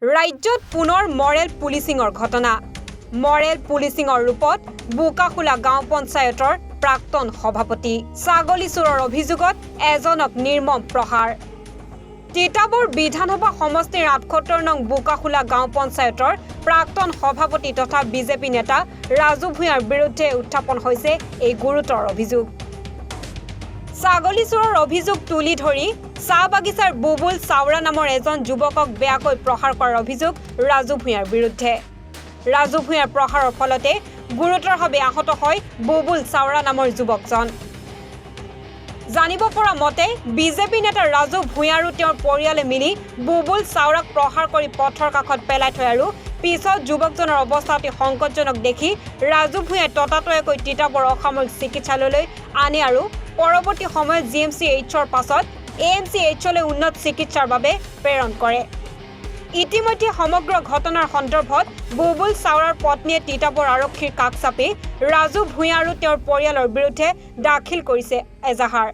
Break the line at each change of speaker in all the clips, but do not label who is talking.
ৰাজ্যত পুনৰ মৰেল পুলিচিঙৰ ঘটনা। মৰেল পুলিচিঙৰ ৰূপত বোকাখোলা গাঁও পঞ্চায়তৰ প্ৰাক্তন সভাপতি। ছাগলী চোৰৰ অভিযোগত এজনক নিৰ্মম প্ৰহাৰ। তিতাবৰ বিধানসভা সমষ্টিৰ ৭৮ নং বোকাখোলা গাঁও পঞ্চায়তৰ প্ৰাক্তন সভাপতি তথা বিজেপি নেতা ৰাজু ভূঞাৰ বিৰুদ্ধে উত্থাপন হৈছে এই গুৰুতৰ অভিযোগ। ছাগলী চোৰৰ অভিযোগ তুলি ধৰি চাহ বাগিচাৰ বুবুল চাওৰা নামৰ এজন যুৱকক বেয়াকৈ প্ৰহাৰ কৰাৰ অভিযোগ ৰাজু ভূঞাৰ বিৰুদ্ধে। ৰাজু ভূঞাৰ প্ৰহাৰৰ ফলতে গুৰুতৰভাৱে আহত হয় বুবুল চাওৰা নামৰ যুৱকজন। জানিব পৰা মতে বিজেপি নেতা ৰাজু ভূঞা আৰু তেওঁৰ পৰিয়ালে মিলি বুবুল চাওৰাক প্ৰহাৰ কৰি পথৰ কাষত পেলাই থয় আৰু পিছত যুৱকজনৰ অৱস্থা অতি সংকটজনক দেখি ৰাজু ভূঞাই ততাতৈয়াকৈ তিতাবৰ অসামৰিক চিকিৎসালয়লৈ আনে আৰু পৰৱৰ্তী সময়ত GMCHৰ পাছত AMCHলৈ উন্নত চিকিৎসাৰ বাবে প্ৰেৰণ কৰে। ইতিমধ্যে সমগ্ৰ ঘটনাৰ সন্দৰ্ভত বুবুল চাওৰাৰ পত্নীয়ে তিতাবৰ আৰক্ষীৰ কাষ চাপি ৰাজু ভূঞা আৰু তেওঁৰ পৰিয়ালৰ বিৰুদ্ধে দাখিল কৰিছে এজাহাৰ।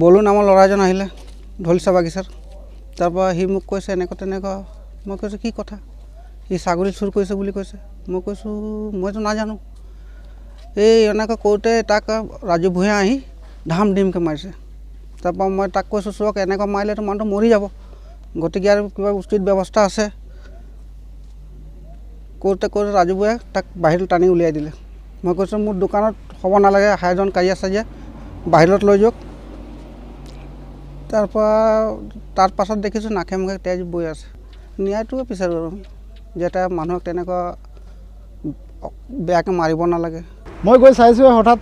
বলু নামৰ ল'ৰা এজন আহিলে ঢলিচা বাগিচাৰ, তাৰপৰা সি মোক কৈছে এনেকুৱা তেনেকুৱা। মই কৈছোঁ কি কথা? সি ছাগলী চুৰ কৰিছে বুলি কৈছে। মই কৈছোঁ মইতো নাজানো। এই এনেকৈ কওঁতে তাক ৰাজু ভূঞা আহি ধাম ধিমকৈ মাৰিছে। তাৰপৰা মই তাক কৈছোঁ চোৰক এনেকুৱা মাৰিলেতো মানুহটো মৰি যাব, গতিকে আৰু কিবা উচিত ব্যৱস্থা আছে। কওঁতে ৰাজু ভূঞাই তাক বাহিৰত টানি উলিয়াই দিলে। মই কৈছোঁ মোৰ দোকানত হ'ব নালাগে, হাইজন কাজিয়া চাজিয়া বাহিৰত লৈ যাওক। তাৰ পাছত দেখিছোঁ নাকে মুখে তেজ বৈ আছে। ন্যায়টোৱে বিচাৰোঁ আৰু যাতে মানুহক তেনেকুৱা বেয়াকৈ মাৰিব নালাগে।
মই গৈ চাইছোঁ হঠাৎ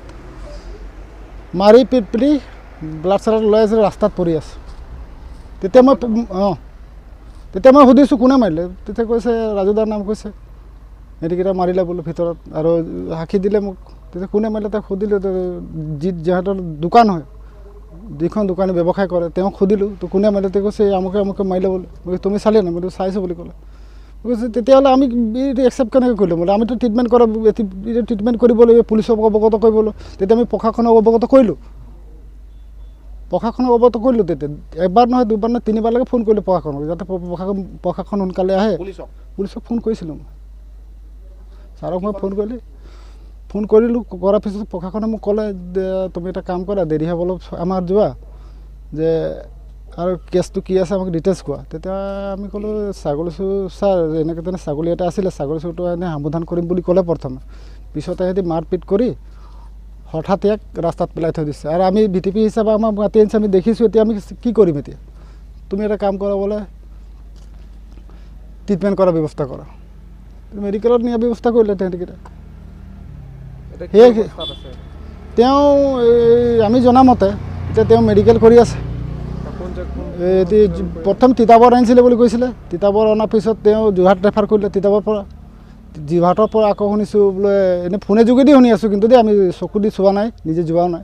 মাৰি পিট ব্লাড চালাড লৈ আছে, ৰাস্তাত পৰি আছে। তেতিয়া মই সুধিছোঁ কোনে মাৰিলে? তেতিয়া কৈছে ৰাজুদাৰ নাম কৈছে, সিহঁতিকেইটা মাৰিলে বোলো ভিতৰত আৰু সাক্ষী দিলে মোক। তেতিয়া কোনে মাৰিলে তাক সুধিলোঁ, যিহেতু দোকান হয়, যিখন দোকানী ব্যৱসায় কৰে তেওঁক সুধিলোঁ তো কোনে মাৰিলে? তেওঁ কৈছে আমুকে মাৰিলে বোলে। তুমি চালি নাই? মই চাইছোঁ বুলি ক'লে। কৈছে তেতিয়াহ'লে আমি একচেপ্ট কেনেকৈ কৰিলোঁ? বোলে আমিতো ট্ৰিটমেণ্ট কৰিব লাগিব, পুলিচক অৱগত কৰিব লাগিব। তেতিয়া আমি প্ৰশাসনক অৱগত কৰিলোঁ। তেতিয়া এবাৰ নহয় দুবাৰ নহয় তিনিবাৰলৈকে ফোন কৰিলোঁ প্ৰশাসনক, যাতে প্ৰশাসন সোনকালে আহে। পুলিচক ফোন কৰিছিলোঁ মই, ছাৰক মই ফোন কৰিলোঁ। কৰাৰ পিছত প্ৰশাসনে মোক ক'লে যে তুমি এটা কাম কৰা, দেৰি হ'ব অলপ আমাৰ যোৱা, যে আৰু কেছটো কি আছে আমাক ডিটেইলছ কোৱা। তেতিয়া আমি ক'লোঁ ছাগলী চোৰ ছাৰ, এনেকৈ তেনে ছাগলী এটা আছিলে, ছাগলী চোৰটো এনেই সমাধান কৰিম বুলি ক'লে প্ৰথমে। পিছতে সিহঁতি মাৰপিট কৰি হঠাৎ ইয়াক ৰাস্তাত পেলাই থৈ দিছে। আৰু আমি VTP হিচাপে আমাৰ মাতি আনিছে, আমি দেখিছোঁ। এতিয়া আমি কি কৰিম? এতিয়া তুমি এটা কাম কৰা, বোলে ট্ৰিটমেণ্ট কৰাৰ ব্যৱস্থা কৰা। মেডিকেলত নিয়াৰ ব্যৱস্থা কৰিলে তেহেঁতিকেইটা। সেয়ে তেওঁ আমি জনামতে এতিয়া তেওঁ মেডিকেল কৰি আছে। প্ৰথম তিতাবৰ আনিছিলে বুলি কৈছিলে। তিতাবৰ অনাৰ পিছত তেওঁ যোৰহাট ৰেফাৰ কৰিলে। তিতাবৰ পৰা যোৰহাটৰ পৰা আকৌ শুনিছোঁ বোলে, এনেই ফোনে যোগেদি শুনি আছোঁ, কিন্তু আমি চকু দি চোৱা নাই, নিজে যোৱাও নাই।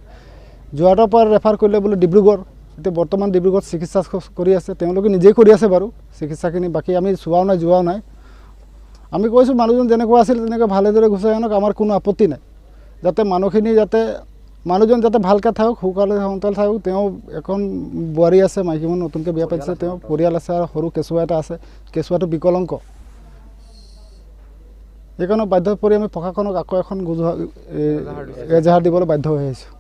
যোৰহাটৰ পৰা ৰেফাৰ কৰিলে বোলে ডিব্ৰুগড়। এতিয়া বৰ্তমান ডিব্ৰুগড়ত চিকিৎসা কৰি আছে, তেওঁলোকে নিজেই কৰি আছে বাৰু চিকিৎসাখিনি। বাকী আমি চোৱাও নাই, যোৱাও নাই। আমি কৈছোঁ মানুহজন যেনেকুৱা আছিল তেনেকৈ ভালেদৰে গুচাই আনক, আমাৰ কোনো আপত্তি নাই। যাতে মানুহজন যাতে ভালকৈ থাকক, সোনকালে থাকক। তেওঁ এখন বোৱাৰী আছে, মাইকী মানুহ নতুনকৈ বিয়া পাতিছে, তেওঁ পৰিয়াল আছে আৰু সৰু কেঁচুৱা এটা আছে। কেঁচুৱাটো বিকলাংগ। সেইকাৰণে বাধ্য পৰি আমি প্ৰশাসনক আকৌ এখন এজাহাৰ দিবলৈ বাধ্য হৈ আহিছোঁ।